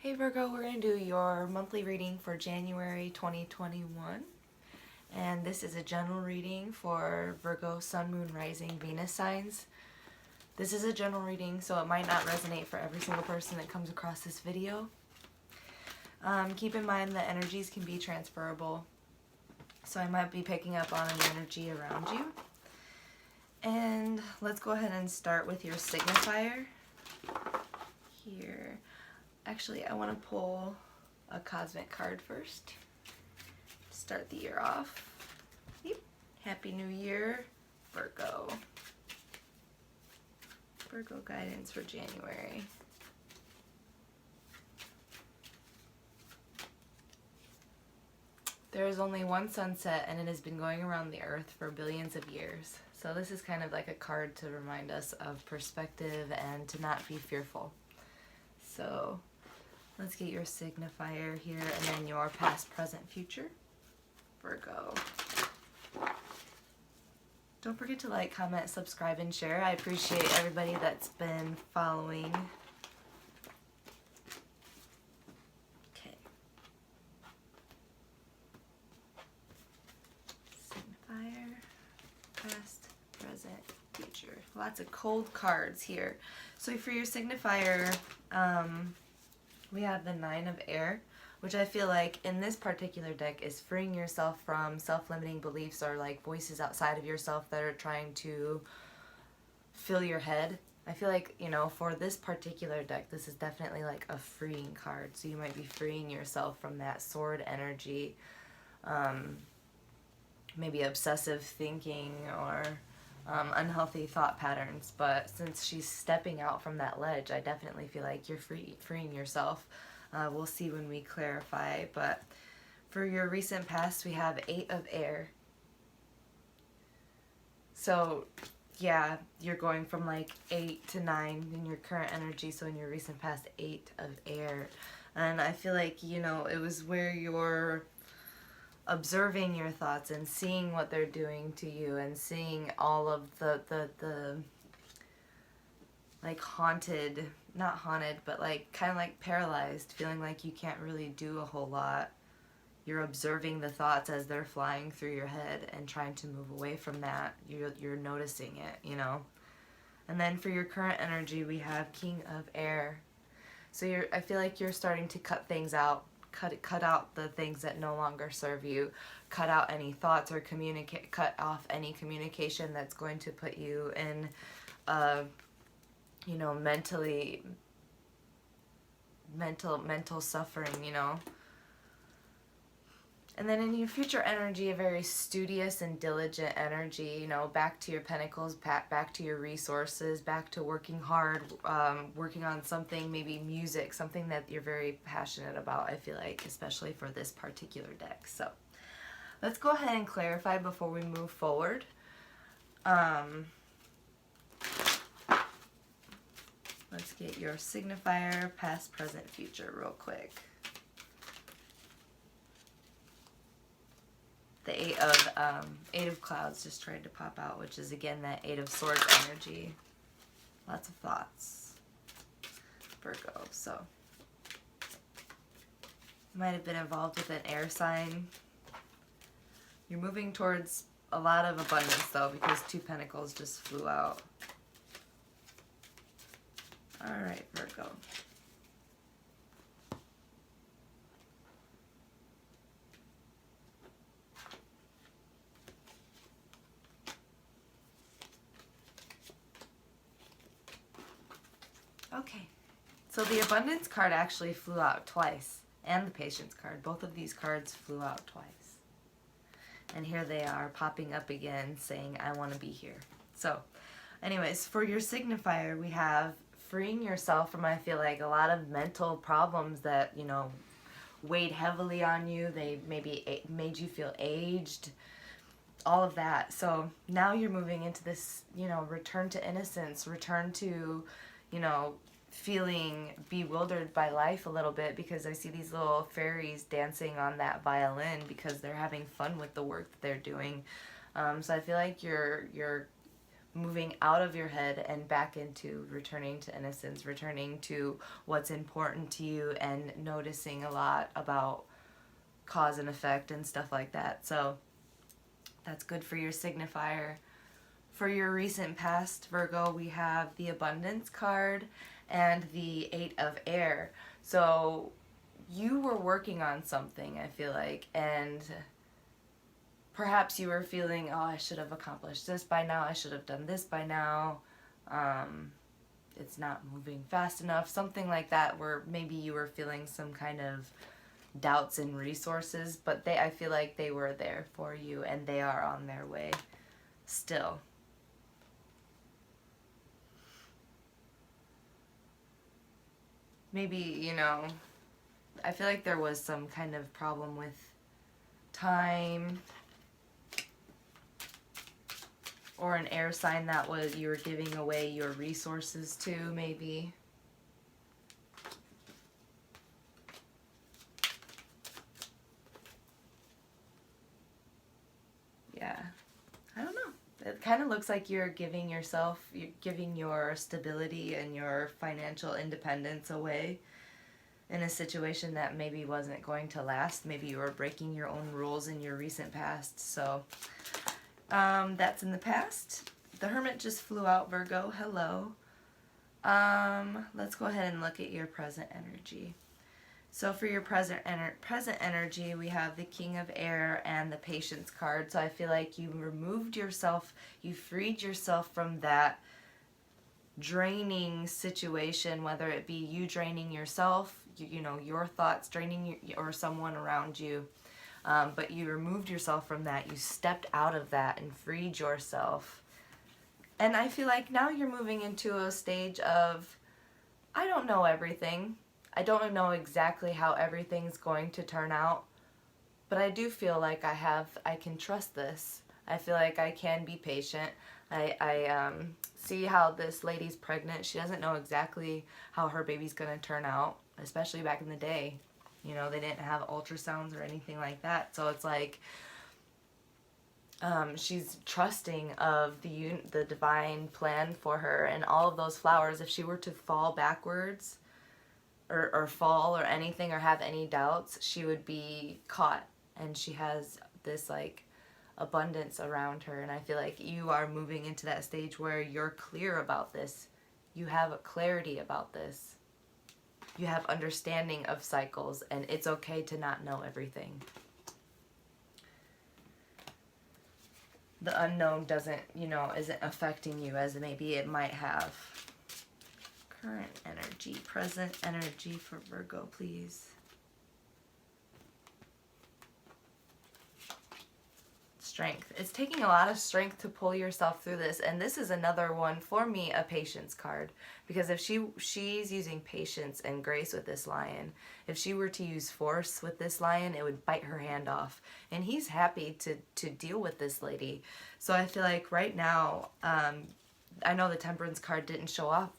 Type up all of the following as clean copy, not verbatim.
Hey Virgo, we're going to do your monthly reading for January 2021. And this is a general reading for Virgo, Sun, Moon, Rising, Venus signs. This is a general reading, so it might not resonate for every single person that comes across this video. Keep in mind that energies can be transferable, so I might be picking up on an energy around you. And let's go ahead and start with your signifier here. Actually, I want to pull a cosmic card first. Start the year off. Yep. Happy New Year, Virgo. Virgo guidance for January. There is only one sunset, and it has been going around the earth for billions of years. So this is kind of like a card to remind us of perspective and to not be fearful. So let's get your signifier here and then your past, present, future. Virgo. Don't forget to like, comment, subscribe, and share. I appreciate everybody that's been following. Okay. Signifier, past, present, future. Lots of cold cards here. So for your signifier, we have the Nine of Air, which I feel like in this particular deck is freeing yourself from self-limiting beliefs or like voices outside of yourself that are trying to fill your head. I feel like, you know, for this particular deck, this is definitely like a freeing card. So you might be freeing yourself from that sword energy, maybe obsessive thinking or unhealthy thought patterns. But since she's stepping out from that ledge, I definitely feel like you're freeing yourself. We'll see when we clarify. But for your recent past, we have Eight of Air. So yeah, you're going from like 8 to 9 in your current energy. So in your recent past, 8 of Air. And I feel like, you know, it was where you're observing your thoughts and seeing what they're doing to you and seeing all of the like haunted, not haunted, but like kind of like paralyzed, feeling like you can't really do a whole lot. You're observing the thoughts as they're flying through your head and trying to move away from that. You're noticing it, you know. And then for your current energy, we have King of Air. So I feel like you're starting to cut things out. Cut out the things that no longer serve you. Cut out any thoughts or cut off any communication that's going to put you in, you know, mental suffering, you know. And then in your future energy, a very studious and diligent energy, you know, back to your pentacles, back to your resources, back to working hard, working on something, maybe music, something that you're very passionate about, I feel like, especially for this particular deck. So let's go ahead and clarify before we move forward. Let's get your signifier, past, present, future real quick. The Eight of Clouds just tried to pop out, which is again that Eight of Swords energy. Lots of thoughts, Virgo. So you might have been involved with an air sign. You're moving towards a lot of abundance though, because Two Pentacles just flew out. All right, Virgo. Okay, so the abundance card actually flew out twice, and the patience card. Both of these cards flew out twice. And here they are popping up again saying, I want to be here. So anyways, for your signifier, we have freeing yourself from, I feel like, a lot of mental problems that, you know, weighed heavily on you. They maybe made you feel aged, all of that. So now you're moving into this, you know, return to innocence, return to, you know, feeling bewildered by life a little bit, because I see these little fairies dancing on that violin because they're having fun with the work that they're doing. So I feel like you're moving out of your head and back into returning to innocence, returning to what's important to you, and noticing a lot about cause and effect and stuff like that. So that's good for your signifier. For your recent past, Virgo, we have the Abundance card and the Eight of Air. So you were working on something, I feel like, and perhaps you were feeling, oh, I should have accomplished this by now, I should have done this by now, it's not moving fast enough, something like that, where maybe you were feeling some kind of doubts and resources, but I feel like they were there for you, and they are on their way still. Maybe, you know, I feel like there was some kind of problem with time, or an air sign that was you were giving away your resources to, maybe. Yeah, I don't know. It kind of looks like you're giving your stability and your financial independence away in a situation that maybe wasn't going to last. Maybe you were breaking your own rules in your recent past. So that's in the past. The Hermit just flew out, Virgo. Hello. Let's go ahead and look at your present energy. So for your present energy, we have the King of Air and the Patience card. So I feel like you removed yourself, you freed yourself from that draining situation, whether it be you draining yourself, you know, your thoughts draining you, or someone around you. But you removed yourself from that. You stepped out of that and freed yourself. And I feel like now you're moving into a stage of, I don't know everything. I don't know exactly how everything's going to turn out, but I do feel like I can trust this. I feel like I can be patient. I see how this lady's pregnant. She doesn't know exactly how her baby's going to turn out, especially back in the day. You know, they didn't have ultrasounds or anything like that. So it's like she's trusting of the divine plan for her, and all of those flowers. If she were to fall backwards, or fall or anything, or have any doubts, she would be caught. And she has this like abundance around her, and I feel like you are moving into that stage where you're clear about this. You have a clarity about this. You have understanding of cycles, and it's okay to not know everything. The unknown isn't affecting you as maybe it might have. Current energy, present energy for Virgo, please. Strength. It's taking a lot of strength to pull yourself through this, and this is another one for me, a patience card, because if she's using patience and grace with this lion, if she were to use force with this lion, it would bite her hand off, and he's happy to deal with this lady. So I feel like right now, I know the Temperance card didn't show up,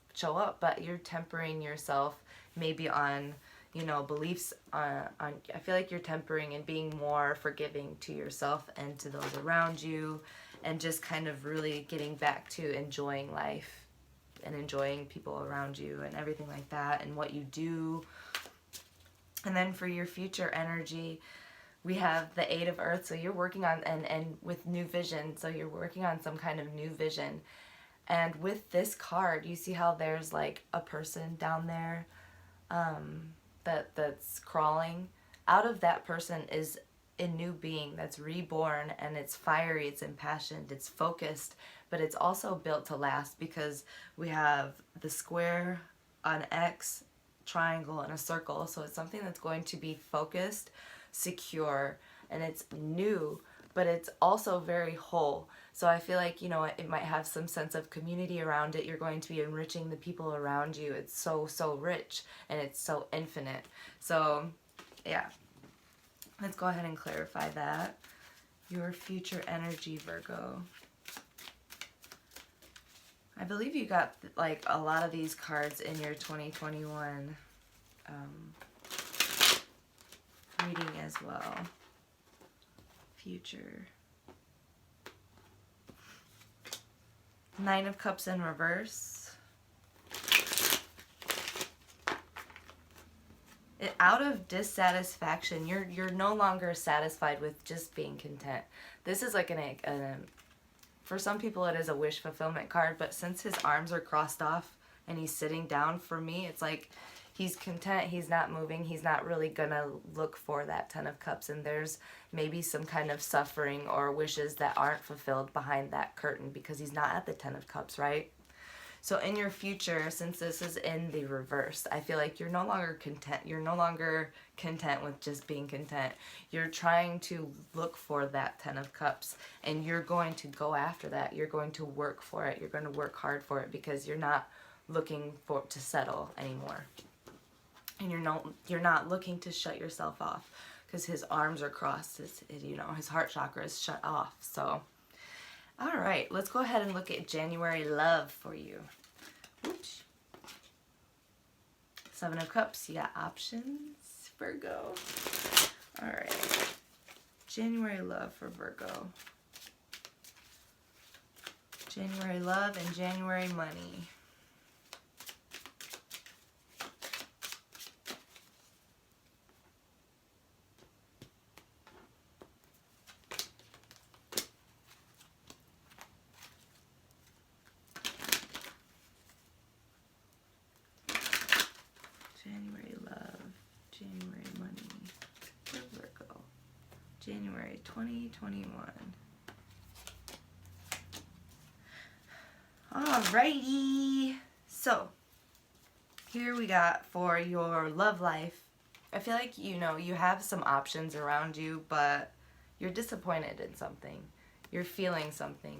but you're tempering yourself maybe on, you know, beliefs on I feel like you're tempering and being more forgiving to yourself and to those around you, and just kind of really getting back to enjoying life and enjoying people around you and everything like that, and what you do. And then for your future energy, we have the Eight of Earth. So you're working on and with new vision, so you're working on some kind of new vision. And with this card, you see how there's like a person down there that's crawling. Out of that person is a new being that's reborn, and it's fiery, it's impassioned, it's focused, but it's also built to last, because we have the square, an X, triangle, and a circle. So it's something that's going to be focused, secure, and it's new, but it's also very whole. So I feel like, you know, it might have some sense of community around it. You're going to be enriching the people around you. It's so rich, and it's so infinite. So, yeah. Let's go ahead and clarify that. Your future energy, Virgo. I believe you got like a lot of these cards in your 2021 reading as well. Future. Nine of Cups in reverse. Out of dissatisfaction, you're no longer satisfied with just being content. This is like for some people it is a wish fulfillment card, but since his arms are crossed off and he's sitting down, for me it's like he's content, he's not moving, he's not really gonna look for that Ten of Cups, and there's maybe some kind of suffering or wishes that aren't fulfilled behind that curtain because he's not at the Ten of Cups, right? So in your future, since this is in the reverse, I feel like you're no longer content. You're no longer content with just being content. You're trying to look for that Ten of Cups, and you're going to go after that. You're going to work for it. You're going to work hard for it because you're not looking to settle anymore. And you're not looking to shut yourself off because his arms are crossed. His heart chakra is shut off. So, all right, let's go ahead and look at January love for you. Oops. Seven of Cups, you got options, Virgo. All right, January love for Virgo. January love and January money. January love, January money for Virgo. January 2021. Alrighty. So, here we got for your love life. I feel like, you have some options around you, but you're disappointed in something. You're feeling something.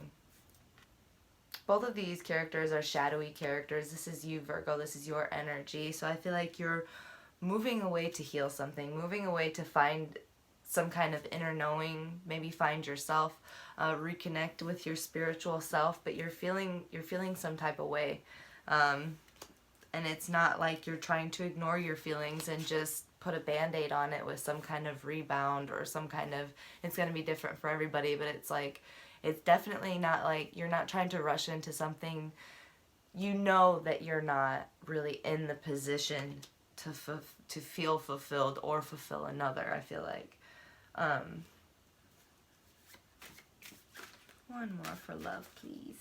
Both of these characters are shadowy characters. This is you, Virgo. This is your energy. So I feel like you're moving away to heal something, moving away to find some kind of inner knowing, maybe find yourself, reconnect with your spiritual self, but you're feeling some type of way. And it's not like you're trying to ignore your feelings and just put a band-aid on it with some kind of rebound or some kind of, it's going to be different for everybody, but it's like, it's definitely not like you're not trying to rush into something. You know that you're not really in the position to feel fulfilled or fulfill another, I feel like. One more for love, please.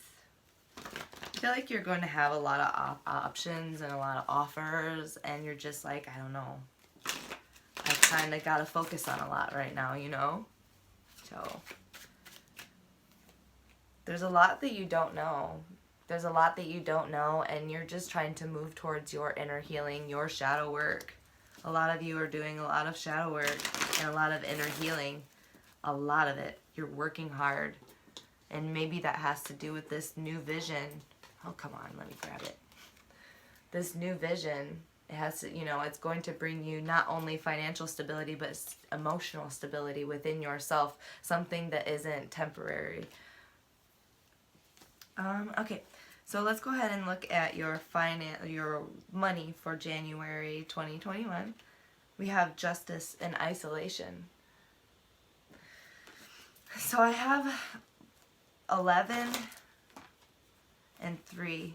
I feel like you're going to have a lot of options and a lot of offers, and you're just like, I don't know. I kind of got to focus on a lot right now, So, there's a lot that you don't know. There's a lot that you don't know, and you're just trying to move towards your inner healing, your shadow work. A lot of you are doing a lot of shadow work and a lot of inner healing. A lot of it. You're working hard. And maybe that has to do with this new vision. Oh, come on, let me grab it. This new vision, it has to, it's going to bring you not only financial stability, but emotional stability within yourself. Something that isn't temporary. Okay, so let's go ahead and look at your money for January 2021. We have justice and isolation. So I have 11 and 3.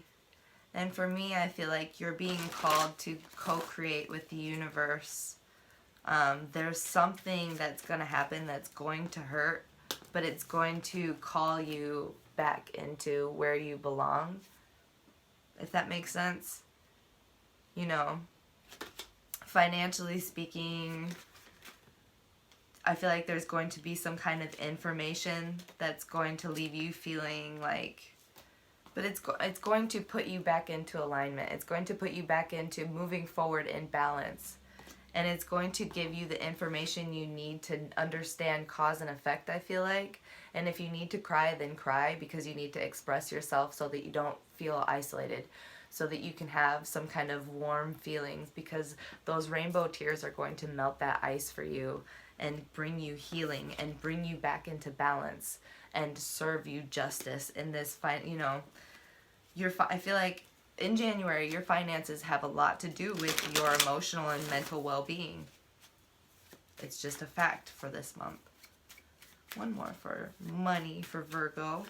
And for me, I feel like you're being called to co-create with the universe. There's something that's going to happen that's going to hurt, but it's going to call you back into where you belong, if that makes sense. Financially speaking, I feel like there's going to be some kind of information that's going to leave you feeling like, but it's going to put you back into alignment. It's going to put you back into moving forward in balance. And it's going to give you the information you need to understand cause and effect, I feel like. And if you need to cry, then cry, because you need to express yourself so that you don't feel isolated, so that you can have some kind of warm feelings, because those rainbow tears are going to melt that ice for you and bring you healing and bring you back into balance and serve you justice in this I feel like in January, your finances have a lot to do with your emotional and mental well-being. It's just a fact for this month. One more for money for Virgo.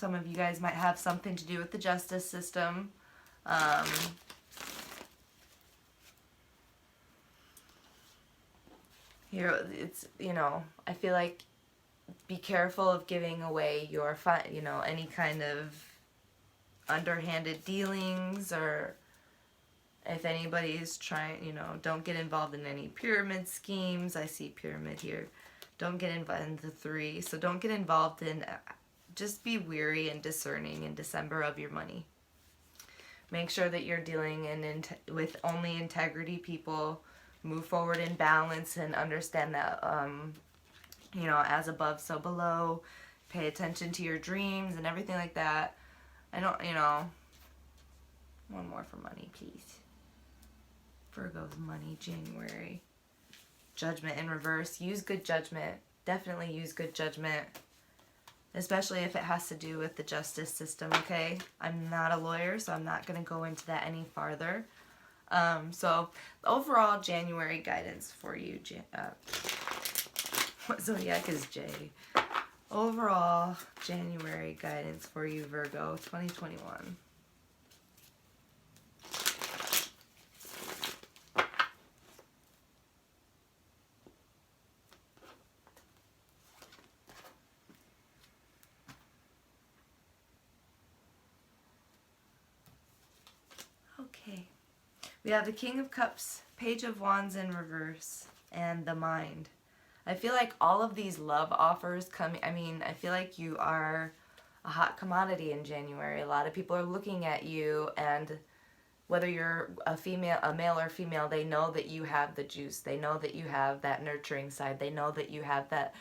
Some of you guys might have something to do with the justice system. Here, it's, you know, I feel like be careful of giving away your, you know, any kind of underhanded dealings, or if anybody's trying, you know, don't get involved in any pyramid schemes. I see pyramid here. Don't get involved in the 3. So don't get involved in, just be weary and discerning in December of your money. Make sure that you're dealing with only integrity people. Move forward in balance and understand that, you know, as above, so below. Pay attention to your dreams and everything like that. I don't, you know, one more for money, please. Virgo's money, January. Judgment in reverse. Use good judgment. Definitely use good judgment. Especially if it has to do with the justice system, okay? I'm not a lawyer, so I'm not going to go into that any farther. So, overall January guidance for you, what zodiac is J? Overall January guidance for you, Virgo, 2021. Okay. We have the King of Cups, Page of Wands in reverse, and the Mind. I feel like all of these love offers coming, I mean, I feel like you are a hot commodity in January. A lot of people are looking at you, and whether you're a male or female, they know that you have the juice. They know that you have that nurturing side. They know that you have that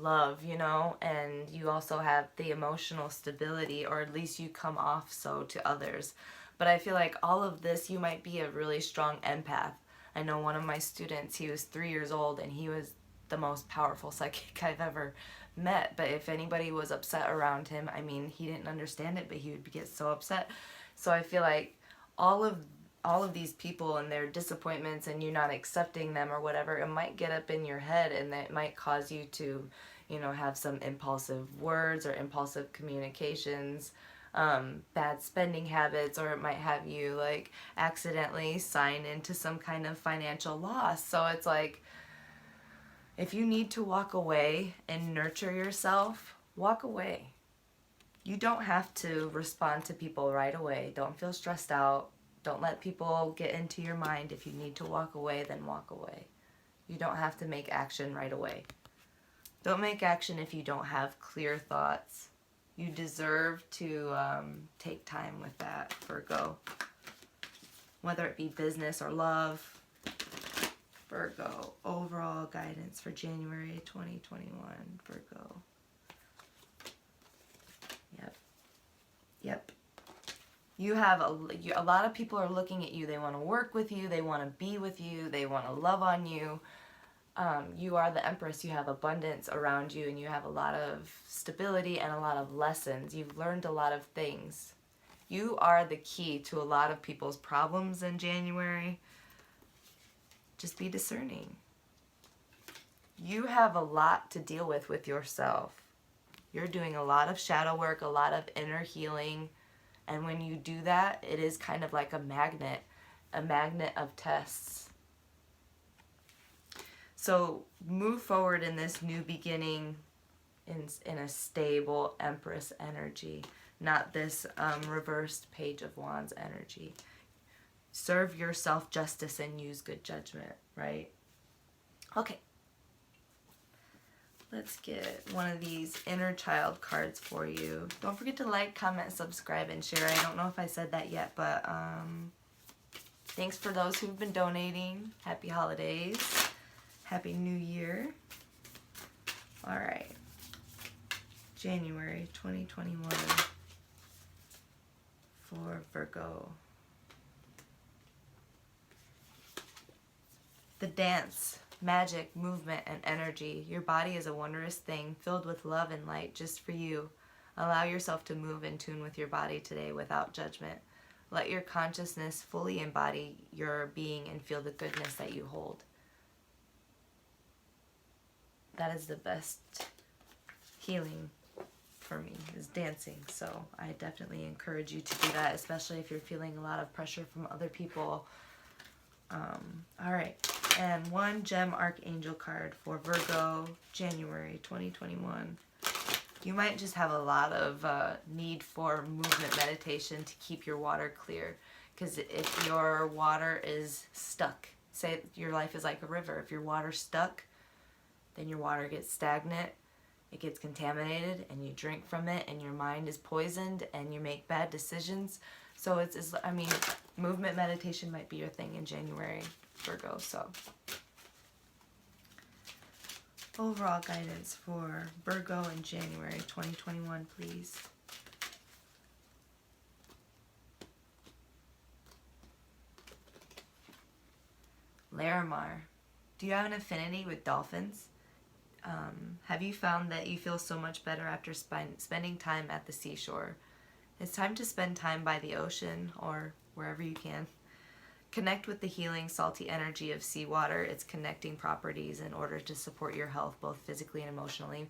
love, you know, and you also have the emotional stability, or at least you come off so to others. But I feel like all of this, you might be a really strong empath. I know one of my students, he was 3 years old, and he was the most powerful psychic I've ever met. But if anybody was upset around him, I mean, he didn't understand it, but he would get so upset. So I feel like all of these people and their disappointments and you not accepting them or whatever, it might get up in your head, and that might cause you to, you know, have some impulsive words or impulsive communications, bad spending habits, or it might have you like accidentally sign into some kind of financial loss. So it's like, if you need to walk away and nurture yourself, walk away. You don't have to respond to people right away. Don't feel stressed out. Don't let people get into your mind. If you need to walk away, then walk away. You don't have to make action right away. Don't make action if you don't have clear thoughts. You deserve to take time with that, Virgo. Whether it be business or love. Virgo, overall guidance for January 2021, Virgo. Yep. You have a lot of people are looking at you. They want to work with you. They want to be with you. They want to love on you. You are the Empress. You have abundance around you, and you have a lot of stability and a lot of lessons. You've learned a lot of things. You are the key to a lot of people's problems in January. Just be discerning. You have a lot to deal with yourself. You're doing a lot of shadow work, a lot of inner healing. And when you do that, it is kind of like a magnet of tests. So move forward in this new beginning in a stable Empress energy, not this reversed Page of Wands energy. Serve yourself justice and use good judgment, right? Okay. Let's get one of these inner child cards for you. Don't forget to like, comment, subscribe, and share. I don't know if I said that yet, but thanks for those who've been donating. Happy holidays. Happy New Year. All right. January 2021 for Virgo. The dance. Magic, movement, and energy. Your body is a wondrous thing filled with love and light just for you. Allow yourself to move in tune with your body today without judgment. Let your consciousness fully embody your being and feel the goodness that you hold. That is the best healing for me, is dancing. So I definitely encourage you to do that, especially if you're feeling a lot of pressure from other people. All right, and one gem archangel card for Virgo, January 2021. You might just have a lot of need for movement meditation to keep your water clear. Because if your water is stuck, say your life is like a river, if your water's stuck, then your water gets stagnant, it gets contaminated, and you drink from it, and your mind is poisoned, and you make bad decisions. So I mean, movement meditation might be your thing in January, Virgo. So overall guidance for Virgo in January 2021, please. Larimar, do you have an affinity with dolphins? Have you found that you feel so much better after spending time at the seashore? It's time to spend time by the ocean or wherever you can. Connect with the healing, salty energy of seawater, its connecting properties in order to support your health, both physically and emotionally.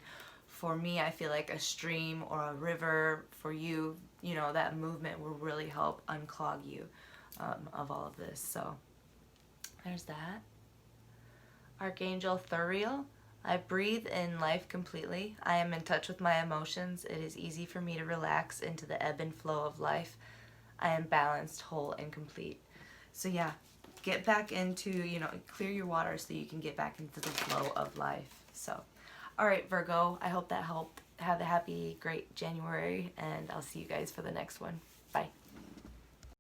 For me, I feel like a stream or a river, for you, you know, that movement will really help unclog you of all of this. So there's that. Archangel Thuriel, I breathe in life completely. I am in touch with my emotions. It is easy for me to relax into the ebb and flow of life. I am balanced, whole, and complete. So yeah, get back into, you know, clear your water so you can get back into the flow of life. So, all right, Virgo, I hope that helped. Have a happy, great January, and I'll see you guys for the next one. Bye.